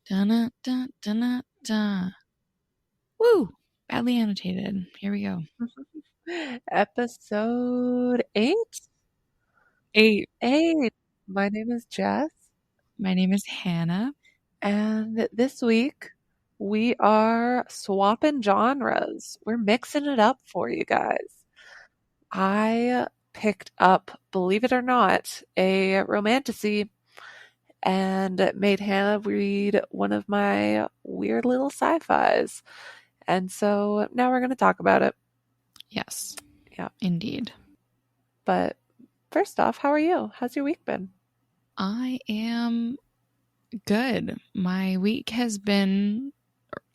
Dun dun dun dun. Woo! Badly annotated. Here we go. Episode 8? 8. 8. My name is Jess, My name is Hannah. and this week we are swapping genres. We're mixing it up for you guys. I picked up, believe it or not, a Romantasy and made Hannah read one of my weird little sci-fis. And so now we're going to talk about it. Yes. Yeah. Indeed. But first off, how are you? How's your week been? I am good. My week has been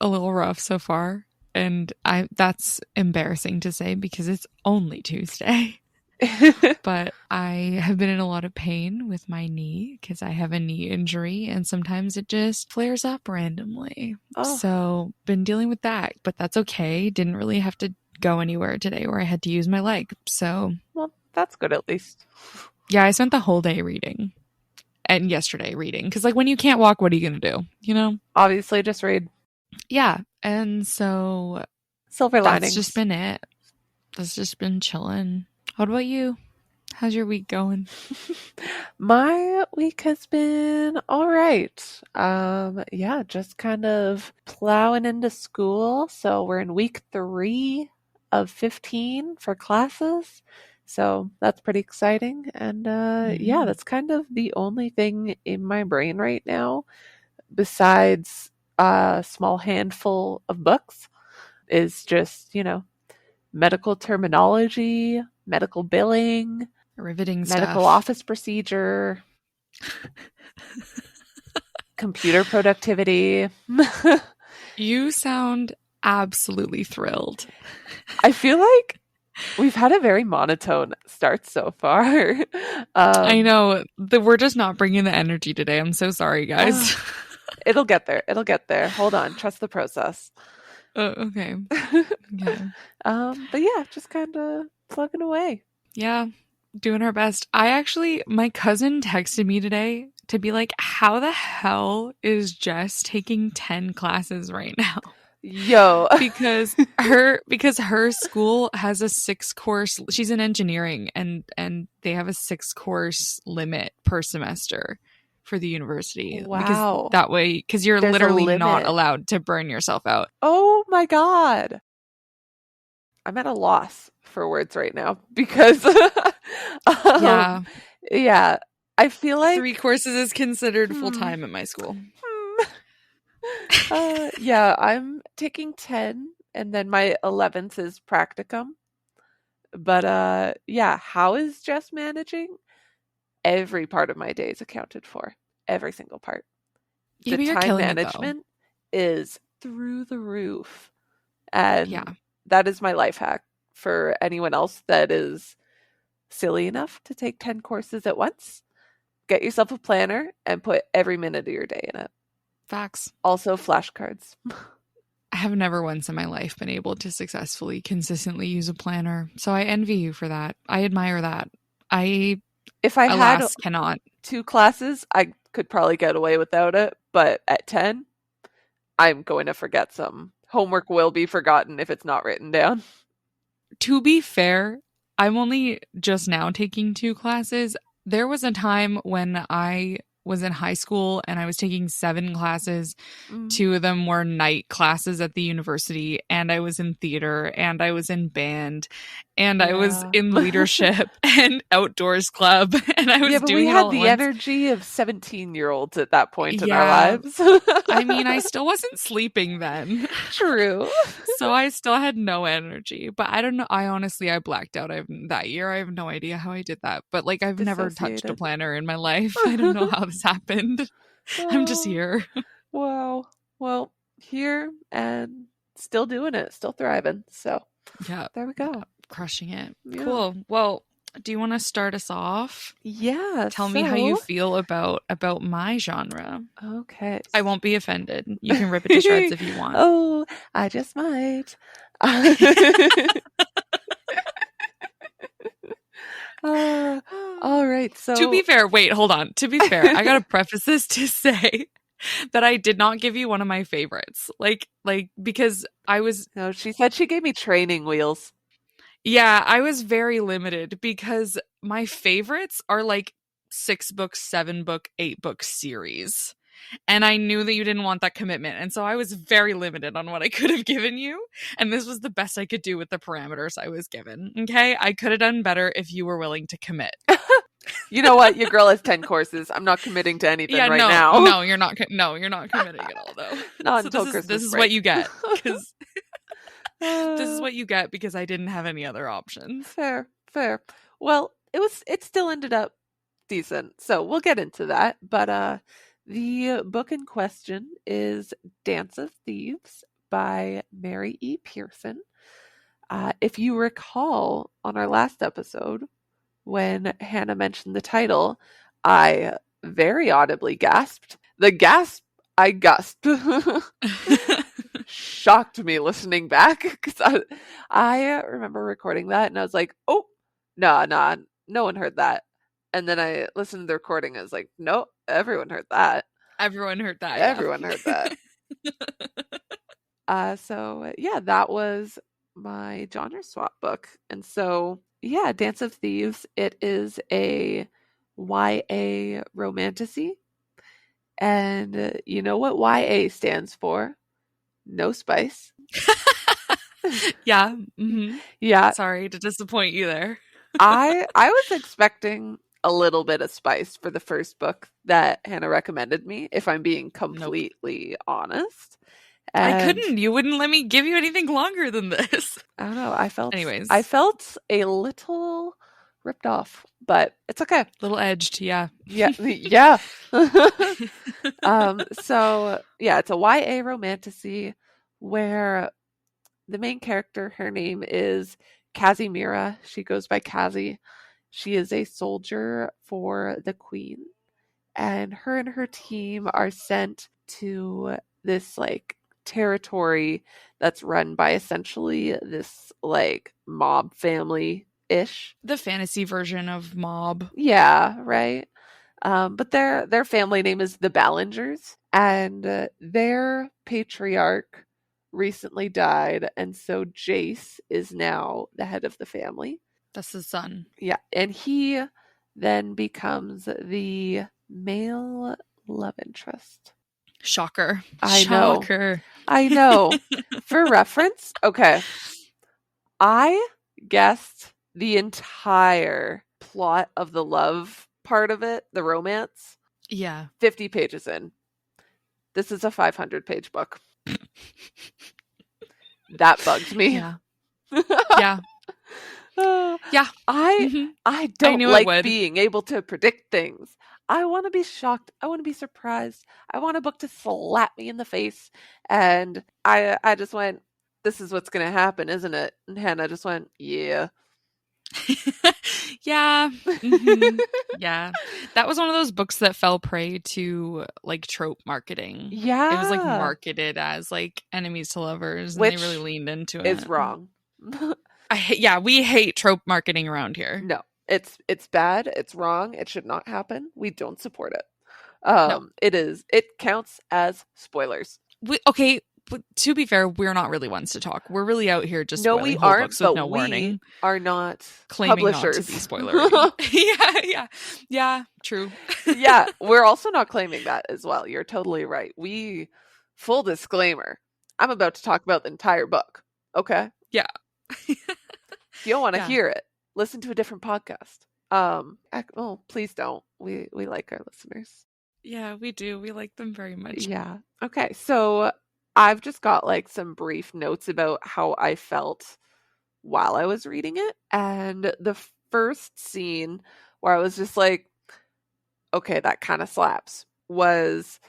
a little rough so far, and that's embarrassing to say because it's only Tuesday. But I have been in a lot of pain with my knee because I have a knee injury and sometimes it just flares up randomly. Oh. So been dealing with that, but that's okay. Didn't really have to go anywhere today where I had to use my leg. So, well, that's good at least. Yeah, I spent the whole day reading and yesterday reading because like when you can't walk, what are you going to do? You know? Obviously, just read. Yeah. And so Silver linings. That's just been it. That's just been chilling. What about you? How's your week going? My week has been all right. Yeah, just kind of plowing into school. So we're in week 3 of 15 for classes. So that's pretty exciting. And yeah, that's kind of the only thing in my brain right now, besides a small handful of books, is just, medical terminology, medical billing, Riveting medical stuff. office procedure, computer productivity. You sound absolutely thrilled. I feel like we've had a very monotone start so far. I know. We're just not bringing the energy today. I'm so sorry, guys. It'll get there. It'll get there. Hold on. Trust the process. Okay. Okay. But yeah, just kind of plugging away. Yeah, doing our best. My cousin texted me today to be like, how the hell is Jess taking 10 classes right now? Yo. because her school has a 6-course, she's in engineering and they have a 6-course limit per semester for the university. Wow. Because you're There's literally not allowed to burn yourself out. Oh my God. I'm at a loss for words right now because yeah, I feel like 3 courses is considered full-time at my school. Yeah, I'm taking 10 and then my 11th is practicum. But yeah, how is Jess managing? Every part of my day is accounted for. Every single part. Yeah, the time management is through the roof. And that is my life hack for anyone else that is silly enough to take 10 courses at once. Get yourself a planner and put every minute of your day in it. Facts. Also flashcards. I have never once in my life been able to successfully, consistently use a planner. So I envy you for that. I admire that. If I had cannot. 2 classes, I could probably get away without it. But at 10, I'm going to forget some. Homework will be forgotten if it's not written down. To be fair, I'm only just now taking 2 classes. There was a time when I was in high school and I was taking 7 classes. 2 of them were night classes at the university, and I was in theater, and I was in band, and I was in leadership and outdoors club, and I was doing it all at once. We had the energy of 17-year-olds at that point in our lives. I mean, I still wasn't sleeping then. True. So I still had no energy, but I don't know. I blacked out that year. I have no idea how I did that, but like I've never touched a planner in my life. I don't know how this happened. I'm just here. Wow. Well, here and still doing it, still thriving. So yeah, there we go. Crushing it. Yeah. Cool. Well, do you want to start us off? Yeah. Tell me how you feel about my genre. Okay. I won't be offended. You can rip it to shreds if you want. Oh, I just might. All right. So to be fair, wait, hold on. To be fair, I gotta preface this to say that I did not give you one of my favorites. Because I was, No, she said she gave me training wheels. yeah, I was very limited because my favorites are like 6 book, 7 book, 8 book series. And I knew that you didn't want that commitment. And so I was very limited on what I could have given you. And this was the best I could do with the parameters I was given. Okay. I could have done better if you were willing to commit. You know what? Your girl has 10 courses. I'm not committing to anything right now. No, you're not. No, you're not committing at all, though. Not so until this Christmas this is break. what you get. Because this is what you get because I didn't have any other options. Fair. Well, it still ended up decent. So we'll get into that. But the book in question is Dance of Thieves by Mary E. Pearson. If you recall on our last episode, when Hannah mentioned the title, I very audibly gasped. The gasp I gasped shocked me listening back because I remember recording that and I was like, oh, no one heard that. And then I listened to the recording and I was like, no, everyone heard that. Everyone heard that. Everyone heard that. So yeah, that was my genre swap book. And so yeah, Dance of Thieves, it is a YA romantasy. And you know what YA stands for? No spice. Yeah. Mm-hmm. Yeah. Sorry to disappoint you there. I was expecting a little bit of spice for the first book that Hannah recommended me, if I'm being completely honest. And I couldn't. You wouldn't let me give you anything longer than this. I don't know. I felt a little ripped off, but it's okay. Little edged, yeah. Yeah. So yeah, it's a YA romantasy where the main character, her name is Casimira. She goes by Cassie. She is a soldier for the Queen, and her team are sent to this like territory that's run by essentially this like mob family ish. The fantasy version of mob. Yeah, right. But their family name is the Ballingers, and their patriarch recently died, and so Jace is now the head of the family. That's his son. Yeah, and he then becomes the male love interest. Shocker. Shocker. I know. For reference, okay. I guessed the entire plot of the love part of it, the romance. Yeah. 50 pages in. This is a 500-page book. That bugged me. Yeah. Yeah. Yeah. I don't like being able to predict things. I want to be shocked. I want to be surprised. I want a book to slap me in the face. And I just went, this is what's going to happen, isn't it? And Hannah just went, yeah. Yeah. Mm-hmm. Yeah. That was one of those books that fell prey to like trope marketing. Yeah. It was like marketed as like enemies to lovers, and they really leaned into it. It's wrong. We hate trope marketing around here. No. It's bad. It's wrong. It should not happen. We don't support it. No. It counts as spoilers. Okay, but to be fair, we're not really ones to talk. We're really out here just we aren't, books with no warning. We are not claiming publishers. Not to be spoilery. Yeah, true. Yeah, we're also not claiming that as well. You're totally right. Full disclaimer, I'm about to talk about the entire book. Okay? Yeah. If you don't want to hear it, listen to a different podcast. Please don't. We like our listeners. Yeah, we do. We like them very much. Yeah. Okay, so I've just got like some brief notes about how I felt while I was reading it. And the first scene where I was just like, okay, that kind of slaps, was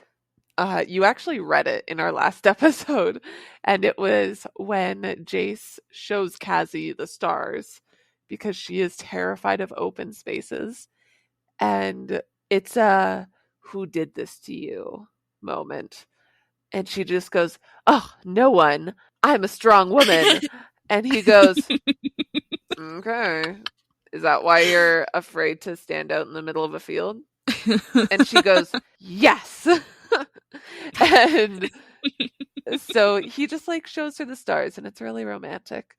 you actually read it in our last episode. And it was when Jace shows Cassie the stars because she is terrified of open spaces. And it's a who did this to you moment. And she just goes, oh, no one. I'm a strong woman. And he goes, okay. Is that why you're afraid to stand out in the middle of a field? And she goes, yes. And so he just like shows her the stars and it's really romantic.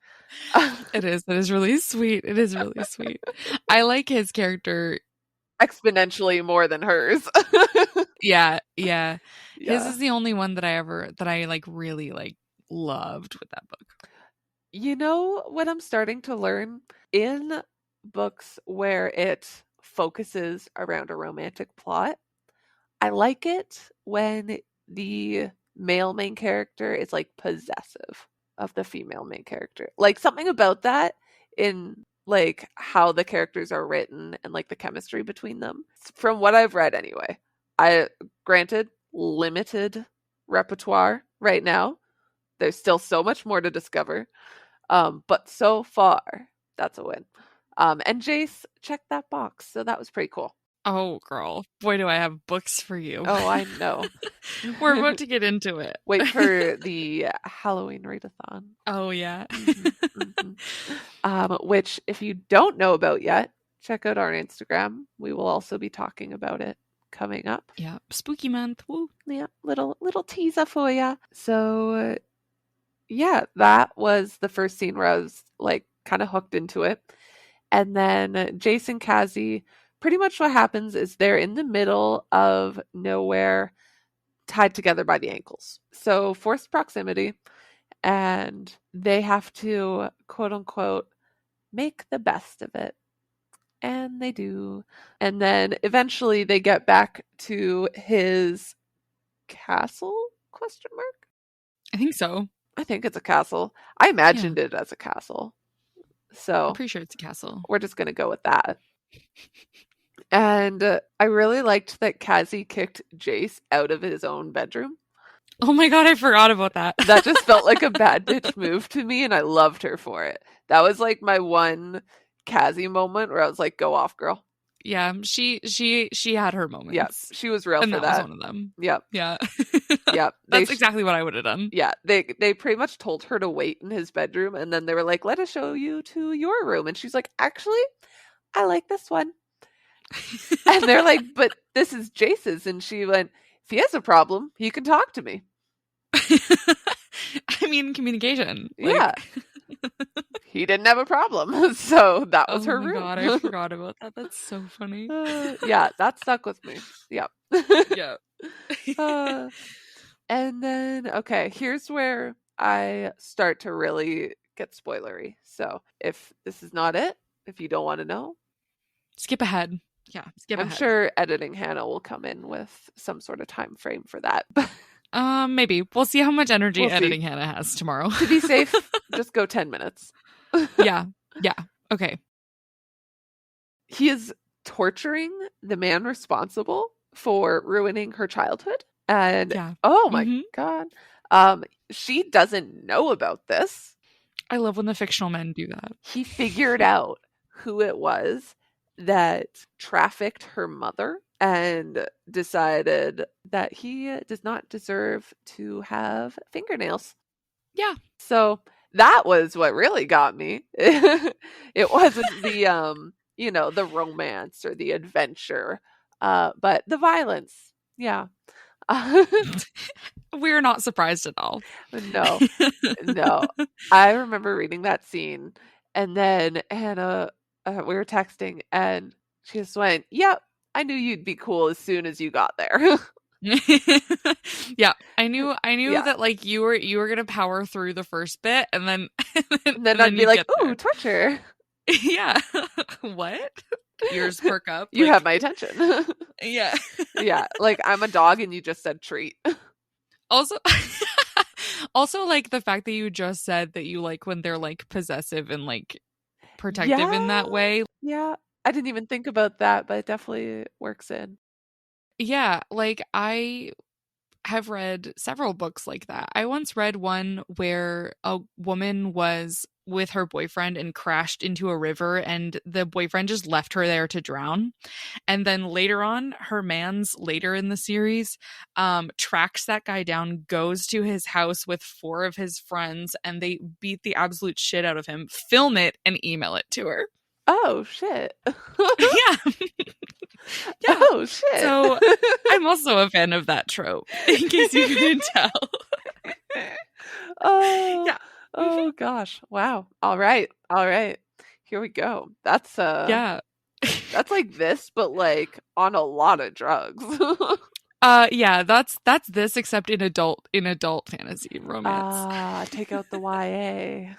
It is. It is really sweet. It is really sweet. I like his character. Exponentially more than hers. Yeah, yeah. His Yeah. is the only one that I like really like loved with that book. You know what I'm starting to learn? In books where it focuses around a romantic plot, I like it when the male main character is like possessive of the female main character. Like something about that in like how the characters are written and like the chemistry between them. From what I've read anyway. I granted limited repertoire right now. There's still so much more to discover. But so far, that's a win. And Jace checked that box, so that was pretty cool. Oh, girl. Boy, do I have books for you. Oh, I know. We're about to get into it. Wait for the Halloween readathon. Oh, yeah. Which, if you don't know about yet, check out our Instagram. We will also be talking about it coming up. Yeah, spooky month. Woo. Yeah, little teaser for ya. So, yeah, that was the first scene where I was like kind of hooked into it. And then Jason Cassie, pretty much what happens is they're in the middle of nowhere, tied together by the ankles. So forced proximity, and they have to, quote unquote, make the best of it. And they do. And then eventually they get back to his castle? Question mark? I think so. I think it's a castle. I imagined it as a castle. So I'm pretty sure it's a castle. We're just going to go with that. And I really liked that Cassie kicked Jace out of his own bedroom. Oh my god, I forgot about that. That just felt like a bad bitch move to me, and I loved her for it. That was like my one Cassie moment where I was like, go off, girl. Yeah, she had her moments. Yeah, she was real and for that was that. one of them. Yep. Yeah. Yep. That's exactly what I would have done. Yeah, they pretty much told her to wait in his bedroom, and then they were like, let us show you to your room. And she's like, actually, I like this one. And they're like, but this is Jace's. And she went, if he has a problem, he can talk to me. I mean, communication. Yeah. He didn't have a problem. So that was her room. Oh my god, I forgot about that. That's so funny. Yeah, that stuck with me. Yep. Yeah. And then, okay, here's where I start to really get spoilery. So if this is not it, if you don't want to know, skip ahead. Yeah, skip ahead. I'm sure editing Hannah will come in with some sort of time frame for that. Maybe. We'll see how much energy editing Hannah has tomorrow. To be safe, just go 10 minutes. Yeah. Okay. He is torturing the man responsible for ruining her childhood. And oh my god. She doesn't know about this. I love when the fictional men do that. He figured out who it was that trafficked her mother and decided that he does not deserve to have fingernails. Yeah. So that was what really got me. It wasn't the the romance or the adventure, but the violence. Yeah. We're not surprised at all. No. I remember reading that scene, and then Hannah, we were texting, and she just went, "Yep, I knew you'd be cool as soon as you got there." Yeah, I knew that like you were gonna power through the first bit, and then I'd be like, "Ooh, torture." Yeah. What? Ears perk up. You have my attention. Yeah. Yeah, like I'm a dog and you just said treat. Also, like the fact that you just said that you like when they're like possessive and like protective in that way. Yeah, I didn't even think about that, but it definitely works in. Yeah, like I have read several books like that. I once read one where a woman was with her boyfriend and crashed into a river, and the boyfriend just left her there to drown. And then later on, her man's later in the series tracks that guy down, goes to his house with 4 of his friends, and they beat the absolute shit out of him, film it, and email it to her. Oh, shit. Yeah. Yeah. Oh, shit. So I'm also a fan of that trope, in case you couldn't tell. Oh, Yeah. oh gosh. Wow. All right. All right. Here we go. Yeah. That's like this, but like on a lot of drugs. Yeah, that's this except in adult fantasy romance. Take out the YA.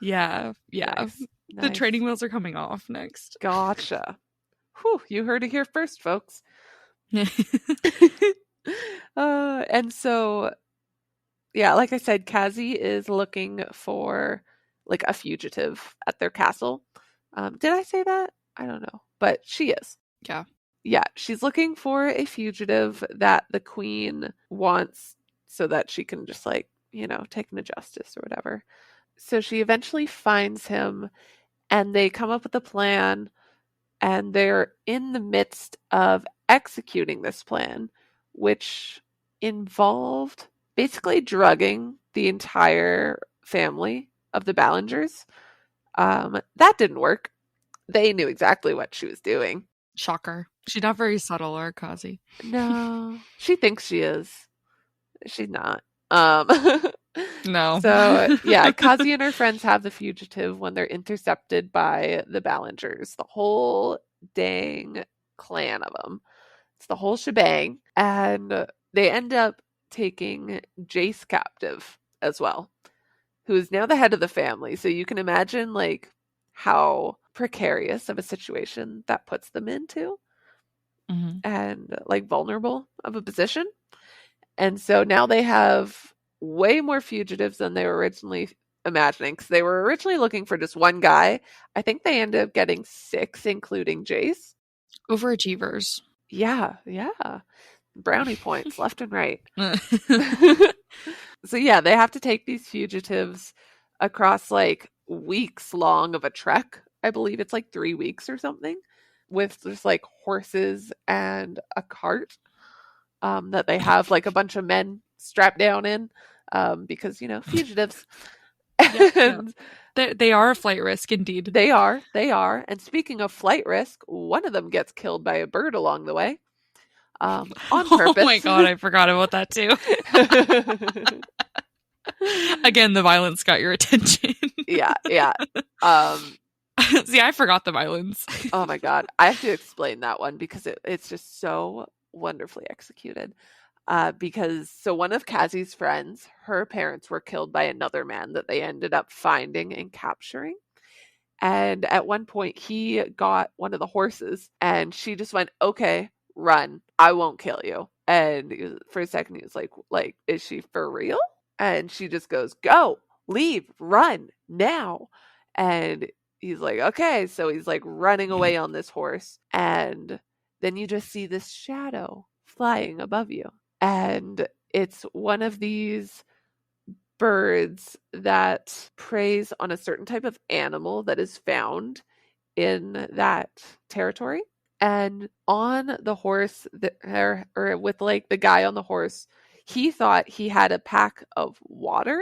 Yeah. Yeah. Nice. The Nice. training wheels are coming off next. Gotcha. Whew, you heard it here first, folks. And so, yeah, like I said, Kazi is looking for like a fugitive at their castle. Did I say that? I don't know, but she is. Yeah. Yeah, she's looking for a fugitive that the queen wants so that she can just like, take him to justice or whatever. So she eventually finds him and they come up with a plan and they're in the midst of executing this plan, which involved basically drugging the entire family of the Ballingers. That didn't work. They knew exactly what she was doing. Shocker. She's not very subtle, or Kazi. No, she thinks she is. She's not. No. So, yeah, Kazi and her friends have the fugitive when they're intercepted by the Ballingers. The whole dang clan of them. It's the whole shebang. And they end up taking Jace captive as well, who is now the head of the family. So you can imagine, like, how precarious of a situation that puts them into Mhm. and, like, vulnerable of a position. And so now they have way more fugitives than they were originally imagining, because they were originally looking for just one guy. I think they ended up getting 6, including Jace. Overachievers. Yeah. Brownie points left and right. So yeah, they have to take these fugitives across like weeks long of a trek. I believe it's like 3 weeks or something, with just like horses and a cart that they have like a bunch of men strapped down in, because fugitives. Yeah. They are a flight risk indeed. They are. And speaking of flight risk, one of them gets killed by a bird along the way, on purpose. Oh my god, I forgot about that too. Again, the violence got your attention. Yeah. See, I forgot the violence. Oh my god, I have to explain that one because it's just so wonderfully executed. Because one of Kazi's friends, her parents were killed by another man that they ended up finding and capturing. And at one point, he got one of the horses, and she just went, "Okay, run. I won't kill you." And for a second, he was like, is she for real? And she just goes, "Go, leave, run now." And he's like, "Okay." So he's like running away on this horse, and then you just see this shadow flying above you. And it's one of these birds that preys on a certain type of animal that is found in that territory. And on the horse there, or with like the guy on the horse, he thought he had a pack of water.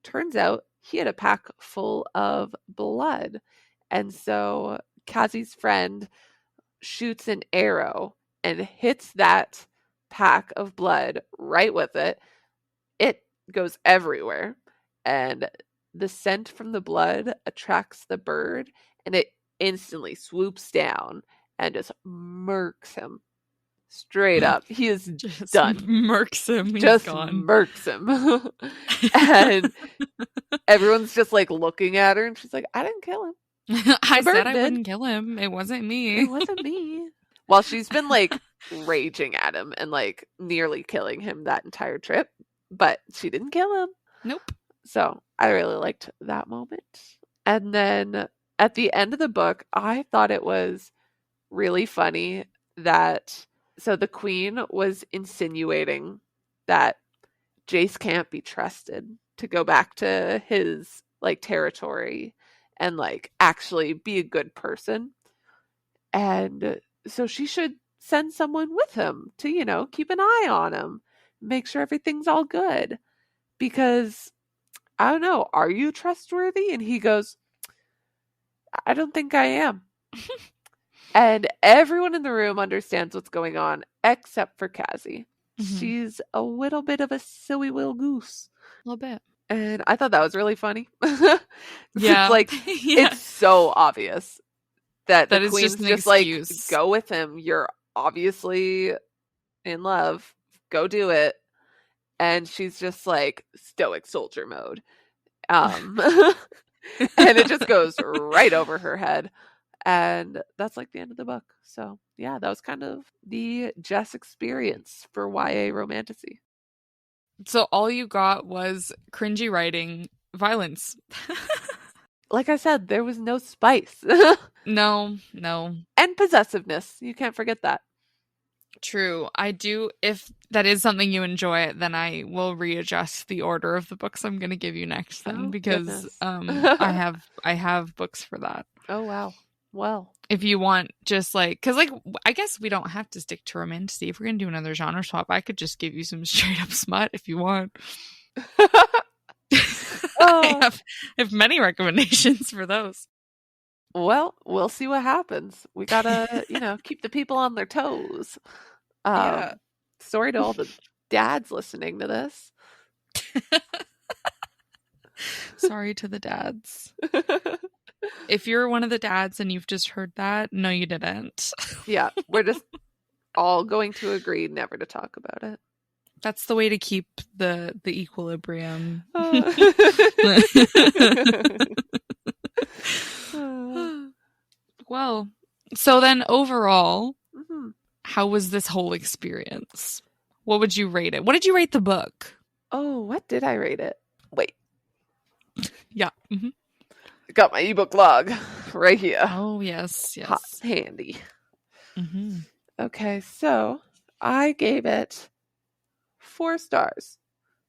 Turns out he had a pack full of blood. And so Kazi's friend shoots an arrow and hits that pack of blood right with it. It goes everywhere, and the scent from the blood attracts the bird, and it instantly swoops down and just murks him straight up. He is Just done. Murks him. He's just gone. murks him. And everyone's just like looking at her, and she's like, "I didn't kill him. I said I wouldn't kill him. It wasn't me. It wasn't me." Well, she's been like raging at him and like nearly killing him that entire trip, but she didn't kill him. Nope. So I really liked that moment. And then at the end of the book, I thought it was really funny that the queen was insinuating that Jace can't be trusted to go back to his like territory and like actually be a good person. And so she should send someone with him to, keep an eye on him, make sure everything's all good. Because I don't know, are you trustworthy? And he goes, I don't think I am. And everyone in the room understands what's going on except for Cassie. Mm-hmm. She's a little bit of a silly little goose. A little bit. And I thought that was really funny. It's Yeah. like, Yeah. it's so obvious that the That is just queen's an just like, excuse. go with him. You're obviously in love. Go do it. And she's just like stoic soldier mode. And it just goes right over her head. And that's like the end of the book. So yeah, that was kind of the Jess experience for YA Romantasy. So all you got was cringy writing, violence. Like I said, there was no spice. No. And possessiveness. You can't forget that. True. I do. If that is something you enjoy, then I will readjust the order of the books I'm going to give you next. Then, Oh, because goodness. I have books for that. Oh, wow. Well, If you want, just like, because like I guess we don't have to stick to romantasy. If we're gonna do another genre swap, I could just give you some straight up smut if you want. I have many recommendations for those. well, we'll see what happens. We gotta, keep the people on their toes. Yeah. Sorry to all the dads listening to this. Sorry to the dads. If you're one of the dads and you've just heard that, no, you didn't. Yeah, we're just all going to agree never to talk about it. That's the way to keep the equilibrium. Well, so then overall, how was this whole experience? What would you rate it? What did you rate the book? Oh, what did I rate it? Wait. Yeah. Mm-hmm. Got my ebook log right here. Oh, yes. Hot handy. Mm-hmm. Okay, so I gave it 4 stars.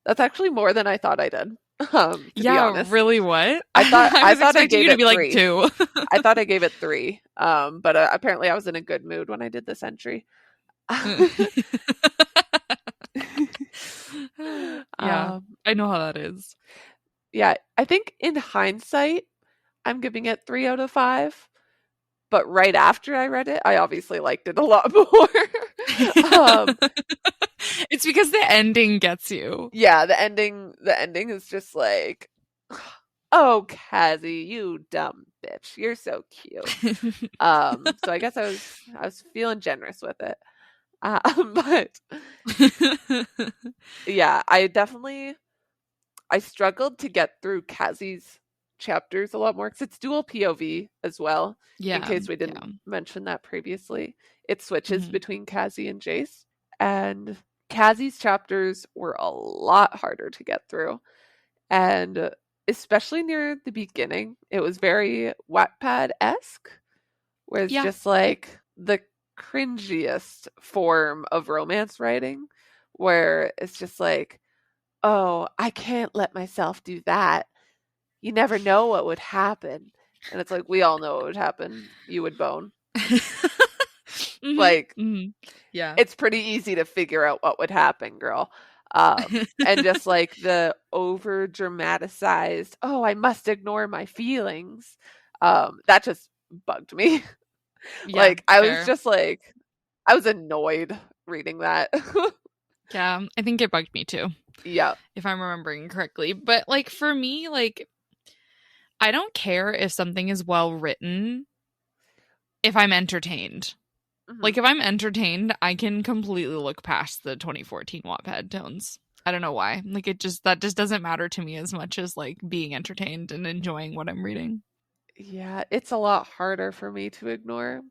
That's actually more than I thought I did. To be honest. Really? What? I thought I gave you to it be 3. like 2. I thought I gave it 3. But apparently I was in a good mood when I did this entry. Yeah, I know how that is. Yeah, I think in hindsight, I'm giving it 3 out of 5. But right after I read it, I obviously liked it a lot more. It's because the ending gets you. Yeah, the ending is just like, oh, Cassie, you dumb bitch, you're so cute. So I guess I was feeling generous with it. But yeah, I struggled to get through Cassie's chapters a lot more because it's dual POV as well. Yeah. In case we didn't mention that previously, it switches between Cassie and Jace, and Cassie's chapters were a lot harder to get through, and especially near the beginning, it was very Wattpad-esque, where it's just like the cringiest form of romance writing, where it's just like, oh, I can't let myself do that. You never know what would happen. And it's like, we all know what would happen. You would bone. Like, yeah, it's pretty easy to figure out what would happen, girl. And just like the over dramatized, oh, I must ignore my feelings. That just bugged me. Yeah, like, I was just like, I was annoyed reading that. Yeah, I think it bugged me too. Yeah. If I'm remembering correctly. But like for me, like I don't care if something is well written if I'm entertained. Like if I'm entertained, I can completely look past the 2014 Wattpad tones. I don't know why. Like that just doesn't matter to me as much as like being entertained and enjoying what I'm reading. Yeah, it's a lot harder for me to ignore.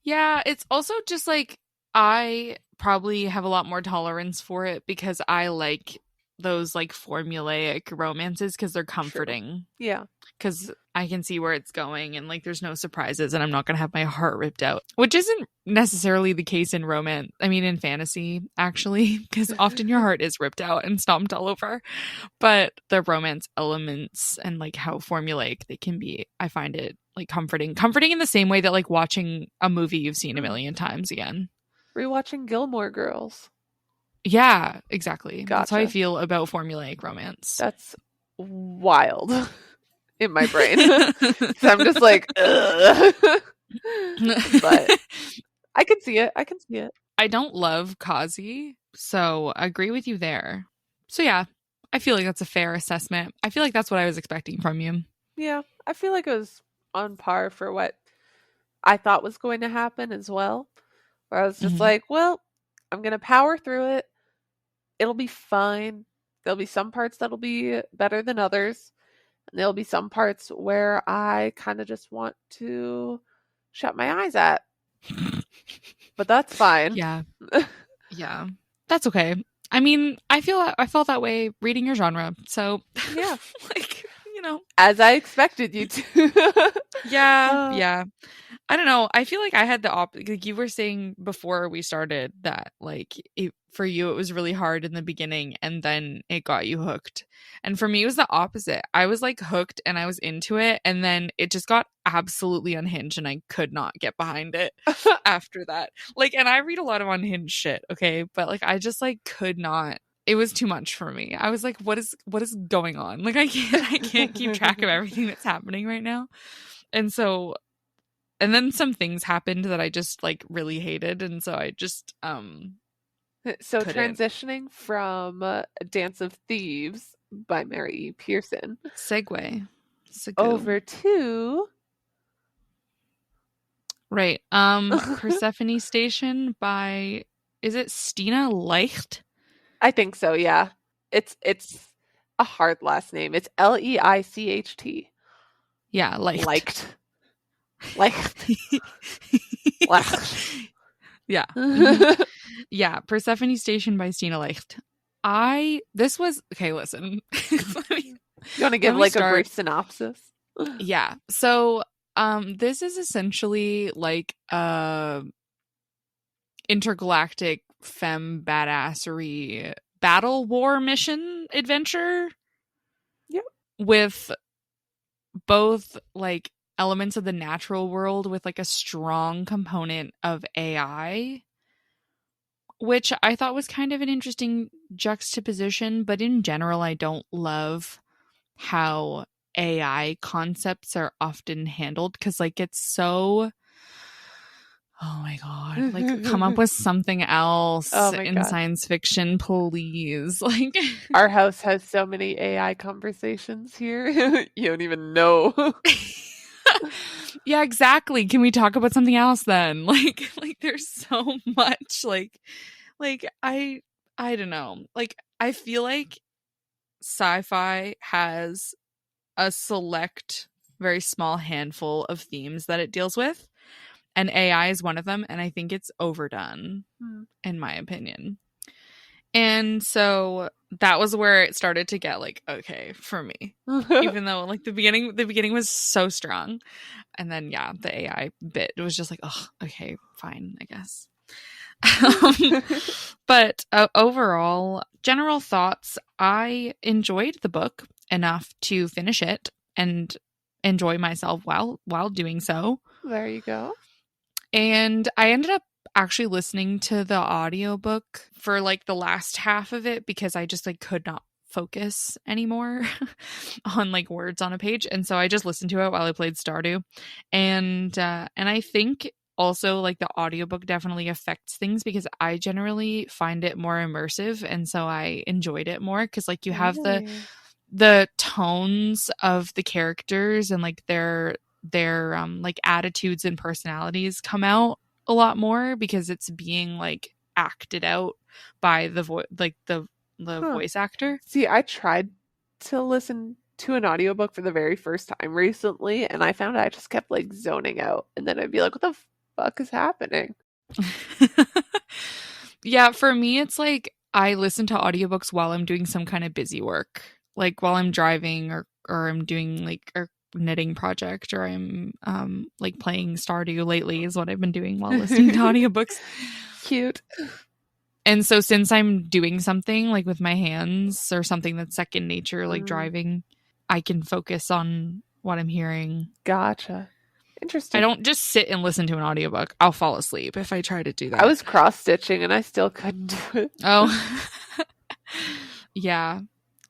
Yeah, it's also just like I probably have a lot more tolerance for it because I like those like formulaic romances because they're comforting. True. Yeah. Because I can see where it's going and like there's no surprises and I'm not going to have my heart ripped out, which isn't necessarily the case in romance. I mean, in fantasy, actually, because often your heart is ripped out and stomped all over. But the romance elements and like how formulaic they can be, I find it like comforting in the same way that like watching a movie you've seen a million times again. Rewatching Gilmore Girls. Yeah, exactly. Gotcha. That's how I feel about formulaic romance. That's wild. in my brain. So I'm just like, ugh. But I can see it. I can see it. I don't love Kazi, so I agree with you there. So yeah, I feel like that's a fair assessment. I feel like that's what I was expecting from you. Yeah, I feel like it was on par for what I thought was going to happen as well. Where I was just like, well, I'm going to power through it. It'll be fine. There'll be some parts that'll be better than others. And there'll be some parts where I kind of just want to shut my eyes at. But that's fine. Yeah. Yeah. That's okay. I mean, I felt that way reading your genre. So yeah. Like, you know. As I expected you to. Yeah. I don't know. I feel like I had the opposite. Like you were saying before we started that like for you it was really hard in the beginning and then it got you hooked. And for me it was the opposite. I was like hooked and I was into it and then it just got absolutely unhinged and I could not get behind it after that. Like, and I read a lot of unhinged shit, okay? But like I just like could not. It was too much for me. I was like, what is going on? Like I can't keep track of everything that's happening right now. And then some things happened that I just like really hated, and so I just So couldn't. transitioning from Dance of Thieves by Mary E. Pearson Segue. over to right. Persephone Station by, is it Stina Leicht? I think so, yeah. It's a hard last name. It's Leicht. Yeah, Leicht. Leicht. Yeah. Yeah, Persephone Station by Stina Leicht. This was okay, listen. You want to give like a brief synopsis? Yeah. So this is essentially like intergalactic femme badassery battle war mission adventure. Yep. With both like elements of the natural world with like a strong component of AI, which I thought was kind of an interesting juxtaposition, but in general I don't love how AI concepts are often handled because like it's so, oh my god, like come up with something else in science fiction, please. Like our house has so many AI conversations here. You don't even know. Yeah, exactly. Can we talk about something else then? Like there's so much like I don't know. Like I feel like sci-fi has a select, very small handful of themes that it deals with, and AI is one of them, and I think it's overdone in my opinion. And so that was where it started to get like okay for me. Even though like the beginning was so strong. And then yeah, the AI bit, it was just like, oh, okay, fine, I guess. But overall, general thoughts, I enjoyed the book enough to finish it and enjoy myself while doing so. There you go. And I ended up actually listening to the audiobook for like the last half of it because I just like could not focus anymore on like words on a page, and so I just listened to it while I played Stardew. And I think also like the audiobook definitely affects things because I generally find it more immersive, and so I enjoyed it more because like you have the tones of the characters and like their like attitudes and personalities come out a lot more because it's being like acted out by the voice actor. See, I tried to listen to an audiobook for the very first time recently, and I found I just kept like zoning out, and then I'd be like, what the fuck is happening? Yeah, for me it's like I listen to audiobooks while I'm doing some kind of busy work, like while I'm driving or I'm doing like a knitting project, or I'm like playing Stardew lately is what I've been doing while listening to audiobooks. Cute. And so since I'm doing something like with my hands or something that's second nature, like driving, I can focus on what I'm hearing. Gotcha. Interesting. I don't just sit and listen to an audiobook. I'll fall asleep if I try to do that. I was cross-stitching and I still couldn't do it. Oh. Yeah.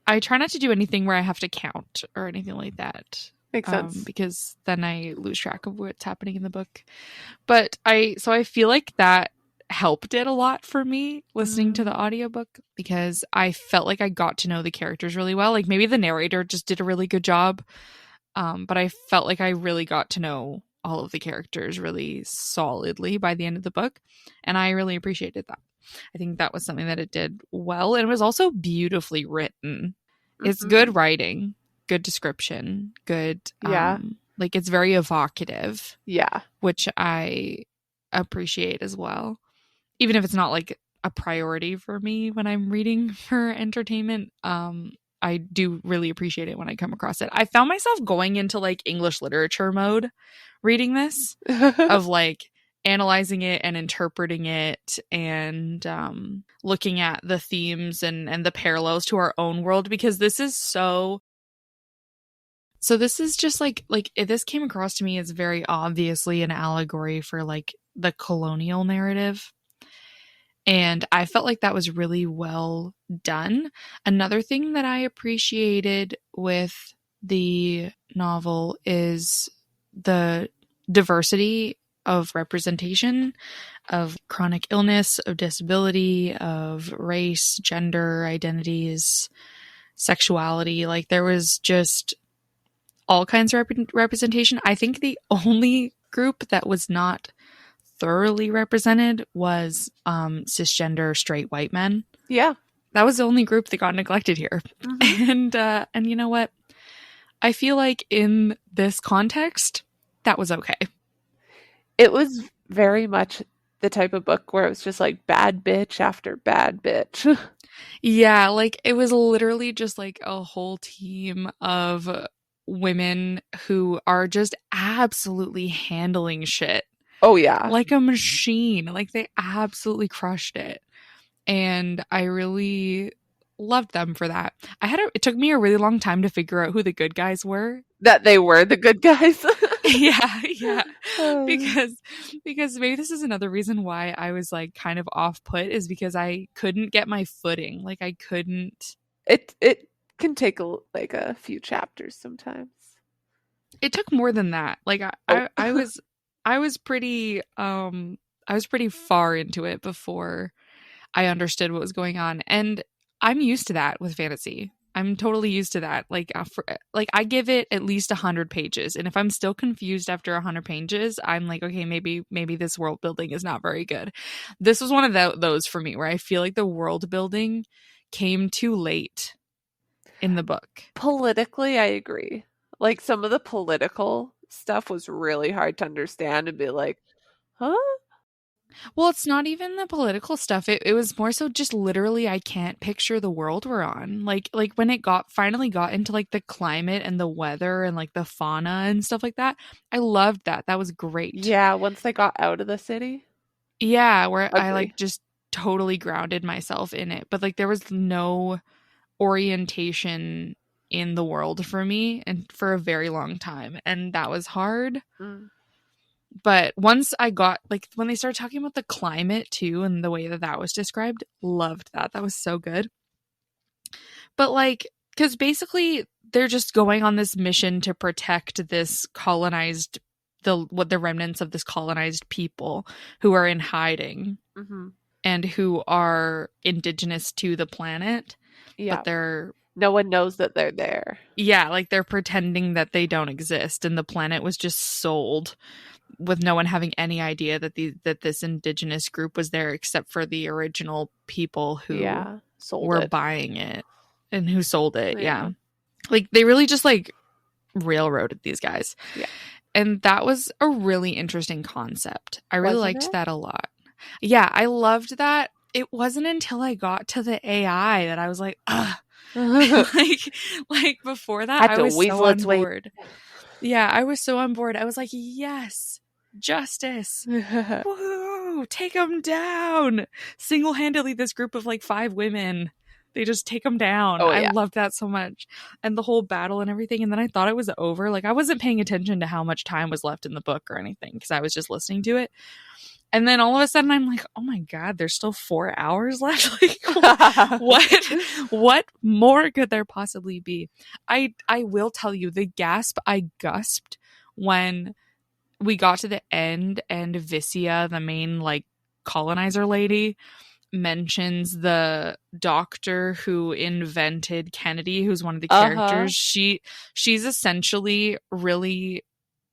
I try not to do anything where I have to count or anything like that. Makes sense. because then I lose track of what's happening in the book. But I feel like that helped it a lot for me listening to the audiobook, because I felt like I got to know the characters really well. Like maybe the narrator just did a really good job, but I felt like I really got to know all of the characters really solidly by the end of the book, and I really appreciated that. I think that was something that it did well, and it was also beautifully written. It's good writing, good description, good like it's very evocative. Yeah. Which I appreciate as well. Even if it's not like a priority for me when I'm reading for entertainment, I do really appreciate it when I come across it. I found myself going into like English literature mode reading this, of like analyzing it and interpreting it, and looking at the themes and the parallels to our own world, because this is so this is just like this came across to me as very obviously an allegory for like the colonial narrative. And I felt like that was really well done. Another thing that I appreciated with the novel is the diversity of representation of chronic illness, of disability, of race, gender, identities, sexuality. Like there was just all kinds of representation. I think the only group that was not thoroughly represented was cisgender straight white men. Yeah. That was the only group that got neglected here. And you know what? I feel like in this context, that was okay. It was very much the type of book where it was just like bad bitch after bad bitch. Yeah, like it was literally just like a whole team of women who are just absolutely handling shit. Oh yeah. Like a machine. Like they absolutely crushed it. And I really loved them for that. It took me a really long time to figure out who the good guys were. That they were the good guys. yeah. Because maybe this is another reason why I was like kind of off put, is because I couldn't get my footing. Like I couldn't. It can take a few chapters sometimes. It took more than that. Like I was pretty far into it before I understood what was going on, and I'm used to that with fantasy. I'm totally used to that. Like I give it at least 100 pages, and if I'm still confused after 100 pages, I'm like, okay, maybe this world building is not very good. This was one of those for me where I feel like the world building came too late in the book. Politically, I agree. Like some of the political stuff was really hard to understand and be like, huh? Well, it's not even the political stuff. It was more so just literally I can't picture the world we're on. Like when it finally got into like the climate and the weather and like the fauna and stuff like that. I loved that. That was great. Yeah, once they got out of the city. Yeah, where I like just totally grounded myself in it. But like there was no orientation in the world for me and for a very long time. And that was hard. But once I got, like, when they started talking about the climate too and the way that was described, loved that. That was so good. But, like, because basically they're just going on this mission to protect this colonized, the remnants of this colonized people who are in hiding and who are indigenous to the planet. Yeah. But no one knows that they're there. Yeah, like they're pretending that they don't exist, and the planet was just sold with no one having any idea that this indigenous group was there, except for the original people who were buying it and who sold it. Yeah. Like they really just like railroaded these guys. Yeah. And that was a really interesting concept. I really liked that a lot. Yeah, I loved that. It wasn't until I got to the AI that I was like, ugh. like before that, I was so on board. Yeah, I was so on board. I was like, yes, justice. Woo, take them down. Single-handedly, this group of like 5 women, they just take them down. Oh, yeah. I loved that so much. And the whole battle and everything. And then I thought it was over. Like I wasn't paying attention to how much time was left in the book or anything because I was just listening to it. And then all of a sudden I'm like, oh my God, there's still 4 hours left. Like, what more could there possibly be? I will tell you, the gasp I gasped when we got to the end and Vicia, the main like colonizer lady, mentions the doctor who invented Kennedy, who's one of the characters. She's essentially really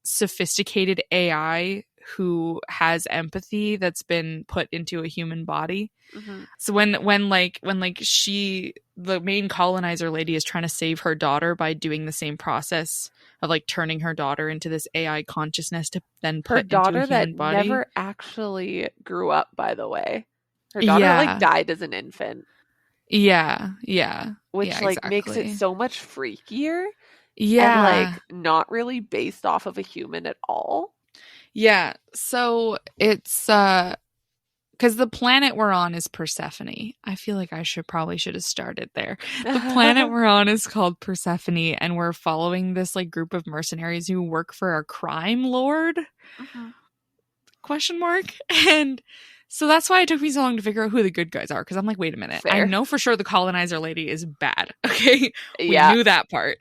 sophisticated AI who has empathy that's been put into a human body. Mm-hmm. So when she, the main colonizer lady, is trying to save her daughter by doing the same process of like turning her daughter into this AI consciousness to then put into a human body. Her daughter that never actually grew up, by the way. Her daughter like died as an infant. Yeah. Which like exactly. makes it so much freakier. Yeah. And like not really based off of a human at all. Yeah. So it's because the planet we're on is Persephone. I feel like I should have started there. The planet we're on is called Persephone, and we're following this like group of mercenaries who work for a crime lord? Question mark. And so that's why it took me so long to figure out who the good guys are, because I'm like, wait a minute. Fair. I know for sure the colonizer lady is bad. Okay, we knew that part.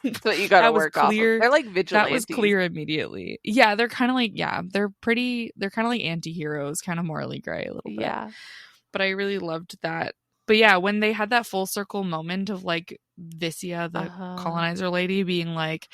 That's what you gotta work off of. They're like vigilantes. That was clear immediately. Yeah, they're kind of like, they're kind of like anti-heroes, kind of morally gray a little bit. Yeah, but I really loved that. But yeah, when they had that full circle moment of like Vicia, the colonizer lady, being like,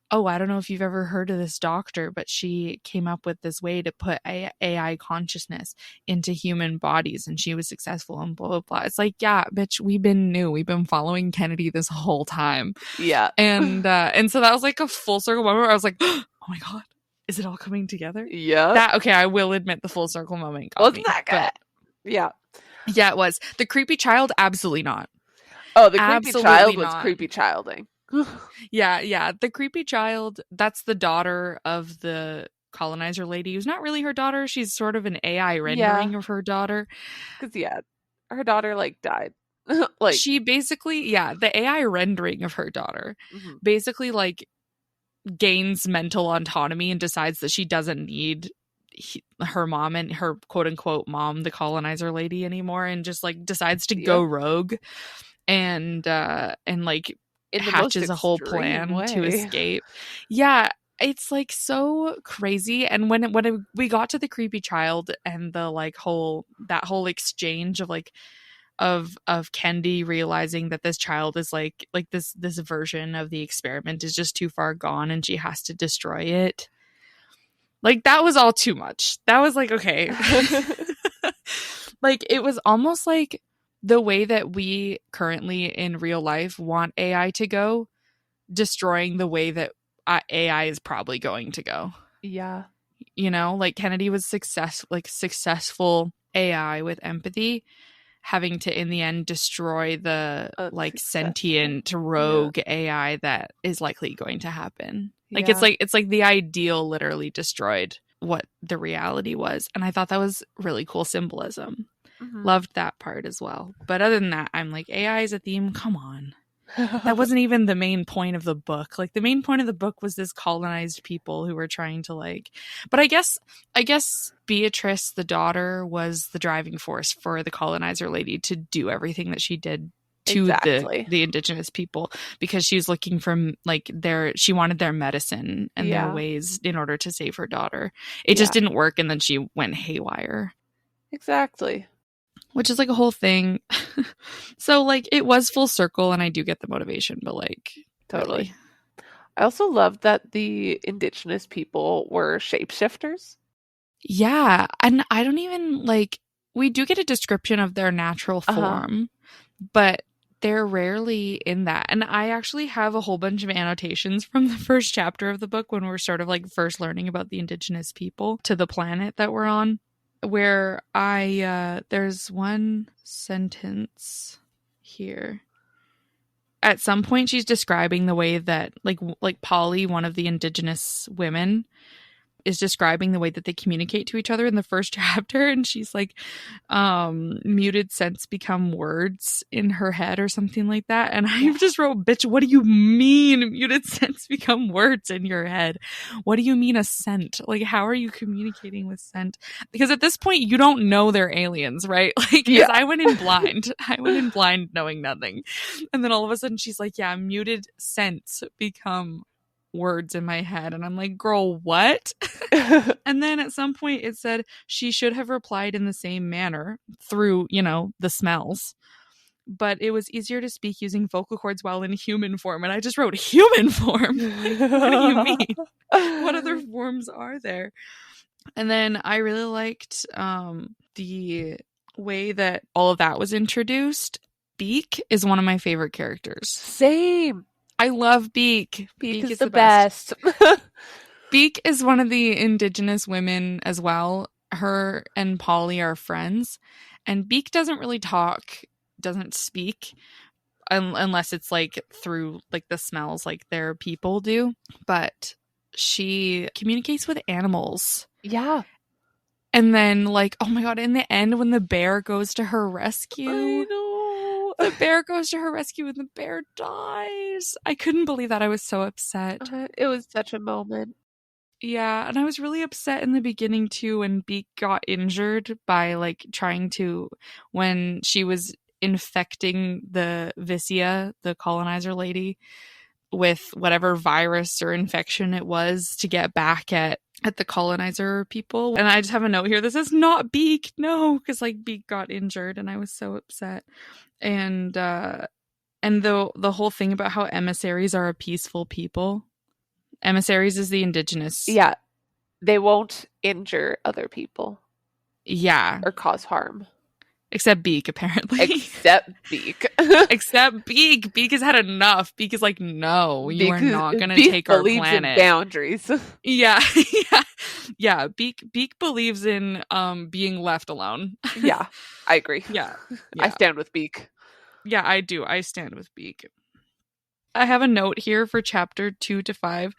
oh, I don't know if you've ever heard of this doctor, but she came up with this way to put AI consciousness into human bodies, and she was successful and blah, blah, blah. It's like, yeah, bitch, we've been following Kennedy this whole time. Yeah. And so that was like a full circle moment where I was like, oh my God, is it all coming together? Yeah. Okay, I will admit the full circle moment got me. Wasn't that good? Yeah. Yeah, it was. The creepy child, absolutely not. Oh, the creepy child was creepy childing. Yeah. The creepy child, that's the daughter of the colonizer lady, who's not really her daughter. She's sort of an AI rendering of her daughter. Because, her daughter, like, died. Like, she basically, the AI rendering of her daughter basically, like, gains mental autonomy and decides that she doesn't need her mom and her quote-unquote mom, the colonizer lady, anymore, and just, like, decides to go rogue and like, it hatches a whole plan to escape. Yeah, it's like so crazy. And when we got to the creepy child and the like whole exchange of like of Kendi realizing that this child is like this version of the experiment is just too far gone and she has to destroy it. Like, that was all too much. That was like, okay. Like, it was almost like the way that we currently in real life want AI to go, destroying the way that AI is probably going to go. Yeah. You know, like Kennedy was successful AI with empathy, having to in the end destroy the sentient rogue AI that is likely going to happen. Like, it's like the ideal literally destroyed what the reality was. And I thought that was really cool symbolism. Loved that part as well. But other than that, I'm like, AI is a theme. Come on. That wasn't even the main point of the book. Like, the main point of the book was this colonized people who were trying to like, but I guess Beatrice, the daughter, was the driving force for the colonizer lady to do everything that she did to the indigenous people, because she was looking for like she wanted their medicine and their ways in order to save her daughter. It just didn't work, and then she went haywire. Exactly. Which is like a whole thing. So like, it was full circle, and I do get the motivation, but like, totally. Really. I also love that the indigenous people were shapeshifters. Yeah. And I don't even like, we do get a description of their natural form, but they're rarely in that. And I actually have a whole bunch of annotations from the first chapter of the book when we're sort of like first learning about the indigenous people to the planet that we're on, where there's one sentence here. At some point, she's describing the way that like Polly, one of the indigenous women, is describing the way that they communicate to each other in the first chapter, and she's like, muted scents become words in her head or something like that. And I just wrote, bitch, what do you mean muted scents become words in your head? What do you mean a scent? Like, how are you communicating with scent? Because at this point, you don't know they're aliens, right? Like, because I went in blind. I went in blind knowing nothing. And then all of a sudden she's like, yeah, muted scents become words in my head. And I'm like, girl, what? And then at some point it said she should have replied in the same manner through, you know, the smells. But it was easier to speak using vocal cords while in human form. And I just wrote human form. What do you mean? What other forms are there? And then I really liked the way that all of that was introduced. Beak is one of my favorite characters. Same. I love Beak. Beak is the best. Beak is one of the indigenous women as well. Her and Polly are friends. And Beak doesn't really talk, doesn't speak, unless it's like through like the smells like their people do. But she communicates with animals. Yeah. And then like, oh my God, in the end when the bear goes to her rescue. I know. The bear goes to her rescue and the bear dies. I couldn't believe that. I was so upset. It was such a moment. Yeah, and I was really upset in the beginning too when Beak got injured by like trying to, when she was infecting the Vicia, the colonizer lady, with whatever virus or infection it was to get back at the colonizer people. And I just have a note here that says not Beak, no, because like Beak got injured and I was so upset. And the whole thing about how emissaries are a peaceful people. Emissaries is the indigenous. Yeah. They won't injure other people. Yeah. Or cause harm. Except Beak, apparently. Except Beak. Except Beak. Beak has had enough. Beak is like, no, you are not going to take our planet. In boundaries. Yeah. Yeah. Beak believes in being left alone. Yeah, I agree. Yeah. I stand with Beak. Yeah, I do. I stand with Beak. I have a note here for chapter 2 to 5.